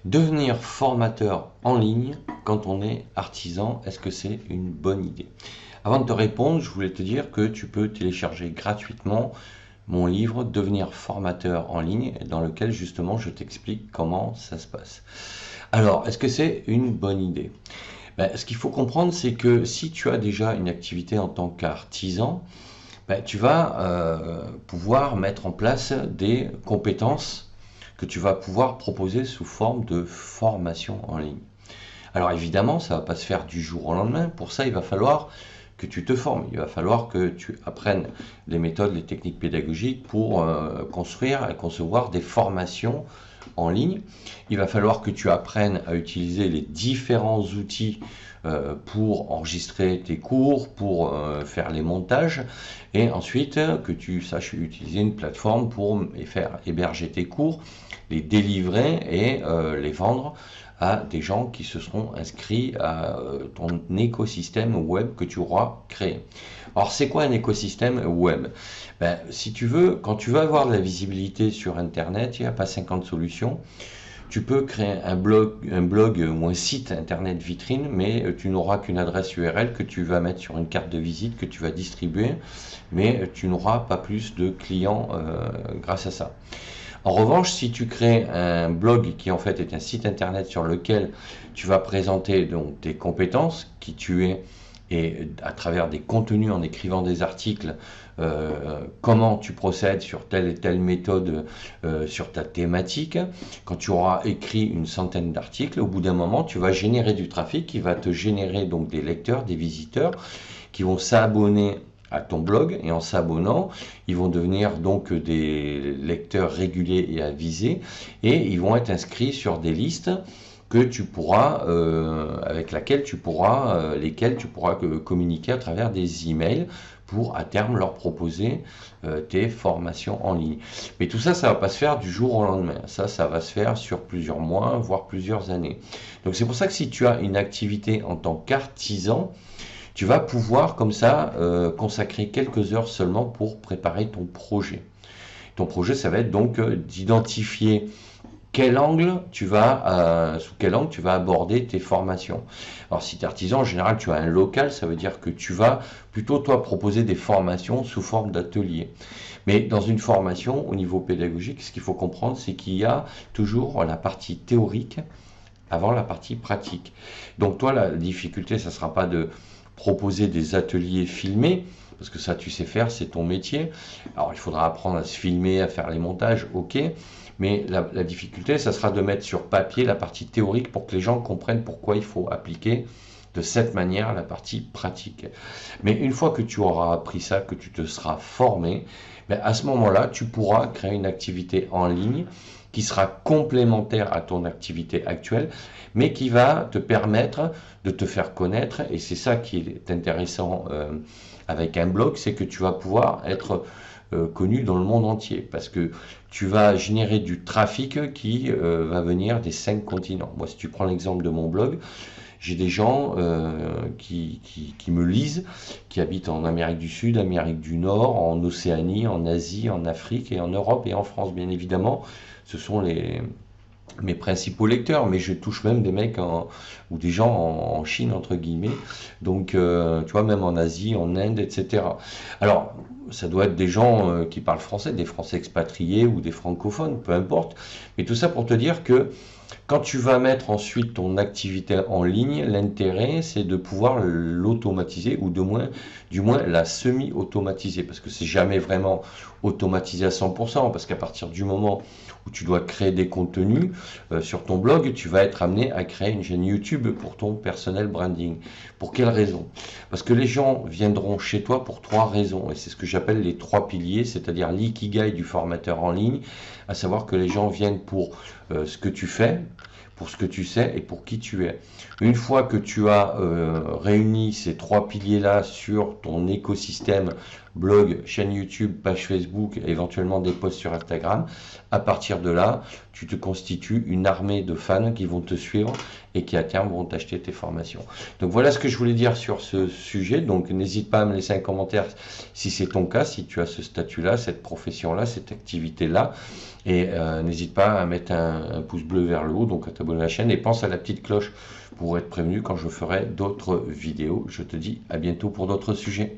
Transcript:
Devenir formateur en ligne quand on est artisan, est-ce que c'est une bonne idée? Avant de te répondre, je voulais te dire que tu peux télécharger gratuitement mon livre Devenir formateur en ligne, dans lequel justement je t'explique comment ça se passe. Alors, est-ce que c'est une bonne idée? Ce qu'il faut comprendre, c'est que si tu as déjà une activité en tant qu'artisan, tu vas pouvoir mettre en place des compétences que tu vas pouvoir proposer sous forme de formation en ligne. Alors évidemment, ça ne va pas se faire du jour au lendemain. Pour ça, il va falloir que tu te formes. Il va falloir que tu apprennes les méthodes, les techniques pédagogiques pour construire et concevoir des formations en ligne. Il va falloir que tu apprennes à utiliser les différents outils pour enregistrer tes cours, pour faire les montages, et ensuite que tu saches utiliser une plateforme pour faire héberger tes cours, les délivrer et les vendre à des gens qui se seront inscrits à ton écosystème web que tu auras créé. Alors c'est quoi un écosystème web? Si tu veux, quand tu veux avoir de la visibilité sur Internet, il n'y a pas 50 solutions. Tu peux créer un blog ou un site internet vitrine, mais tu n'auras qu'une adresse URL que tu vas mettre sur une carte de visite que tu vas distribuer, mais tu n'auras pas plus de clients grâce à ça. En revanche, si tu crées un blog qui en fait est un site internet sur lequel tu vas présenter donc tes compétences, qui tu es, et à travers des contenus en écrivant des articles, comment tu procèdes sur telle et telle méthode sur ta thématique. Quand tu auras écrit une centaine d'articles, au bout d'un moment, tu vas générer du trafic qui va te générer donc des lecteurs, des visiteurs qui vont s'abonner à ton blog, et en s'abonnant, ils vont devenir donc des lecteurs réguliers et avisés, et ils vont être inscrits sur des listes que tu pourras, lesquelles tu pourras communiquer à travers des emails pour à terme leur proposer tes formations en ligne. Mais tout ça, ça ne va pas se faire du jour au lendemain. Ça va se faire sur plusieurs mois, voire plusieurs années. Donc c'est pour ça que si tu as une activité en tant qu'artisan, tu vas pouvoir comme ça consacrer quelques heures seulement pour préparer ton projet. Ton projet, ça va être donc d'identifier sous quel angle tu vas aborder tes formations. Alors si tu es artisan, en général tu as un local, ça veut dire que tu vas plutôt toi proposer des formations sous forme d'atelier. Mais dans une formation au niveau pédagogique, ce qu'il faut comprendre, c'est qu'il y a toujours la partie théorique avant la partie pratique. Donc toi, la difficulté, ça ne sera pas de proposer des ateliers filmés, parce que ça tu sais faire, c'est ton métier. Alors il faudra apprendre à se filmer, à faire les montages, ok, mais la difficulté, ça sera de mettre sur papier la partie théorique pour que les gens comprennent pourquoi il faut appliquer de cette manière la partie pratique. Mais une fois que tu auras appris ça, que tu te seras formé, à ce moment-là, tu pourras créer une activité en ligne qui sera complémentaire à ton activité actuelle, mais qui va te permettre de te faire connaître. Et c'est ça qui est intéressant avec un blog, c'est que tu vas pouvoir être connu dans le monde entier, parce que tu vas générer du trafic qui va venir des 5 continents. Moi, si tu prends l'exemple de mon blog, j'ai des gens qui me lisent, qui habitent en Amérique du Sud, Amérique du Nord, en Océanie, en Asie, en Afrique et en Europe et en France, bien évidemment. Ce sont mes principaux lecteurs, mais je touche même des mecs ou des gens en Chine, entre guillemets, donc tu vois, même en Asie, en Inde, etc. Alors, ça doit être des gens qui parlent français, des Français expatriés ou des francophones, peu importe, mais tout ça pour te dire que quand tu vas mettre ensuite ton activité en ligne, l'intérêt c'est de pouvoir l'automatiser, ou du moins la semi-automatiser, parce que c'est jamais vraiment automatisé à 100%, parce qu'à partir du moment où tu dois créer des contenus sur ton blog, tu vas être amené à créer une chaîne YouTube pour ton personnel branding. Pour quelle raison? Parce que les gens viendront chez toi pour 3 raisons, et c'est ce que j'appelle les 3 piliers, c'est-à-dire l'ikigai du formateur en ligne, à savoir que les gens viennent pour ce que tu fais, pour ce que tu sais et pour qui tu es. Une fois que tu as réuni ces 3 piliers-là sur ton écosystème, blog, chaîne YouTube, page Facebook, éventuellement des posts sur Instagram, à partir de là, tu te constitues une armée de fans qui vont te suivre et qui à terme vont t'acheter tes formations. Donc voilà ce que je voulais dire sur ce sujet. Donc n'hésite pas à me laisser un commentaire si c'est ton cas, si tu as ce statut-là, cette profession-là, cette activité-là. Et n'hésite pas à mettre un pouce bleu vers le haut, donc à t'abonner à la chaîne, et pense à la petite cloche pour être prévenu quand je ferai d'autres vidéos. Je te dis à bientôt pour d'autres sujets.